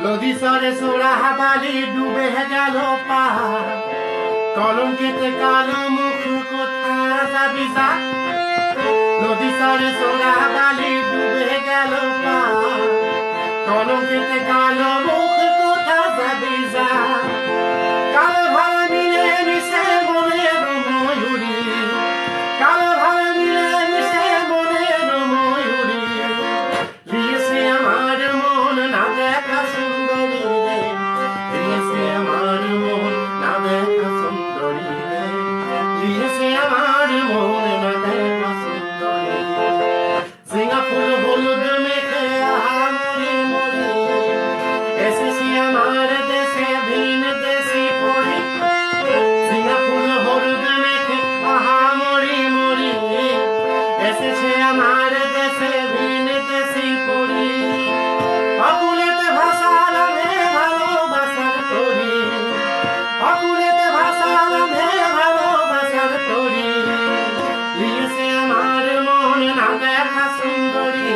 নদী সরে সোড়া বালি ডুবে গেল পা কলঙ্কিতে কালো মুখ কোথা যাবি যা নদী সরে সোড়া বালি ডুবে গেল পা কলঙ্কিতে কালো মুখ কোথা যাবি যা কালো ভাড়া মিলে মিশে মনের ময়ূরী কালো ভাড়া মিলে মিশে মনের ময়ূরী দিয়েছে আমার মন না দেখা সুন্দরী রে দিয়েছে আমার মন না দেখা সুন্দরী রে দিয়েছে আমার মন না দেখা সুন্দরী সিঙ্গা ফুল হলুদ মেখে মরি মরি এসেছি আমার দেশে ভিন দেশি পড়ি সিঙ্গা ফুল হলুদ মেখে মরি মরি এসেছে আমার দেশে ভিন দেশি পড়ি অকুলেতে ভাষালাম হে ভালোবাসার তরি অকুলেতে ভাষালাম হে ভালোবাসার তরি দিয়েছে আমার মন না দেখা সুন্দরী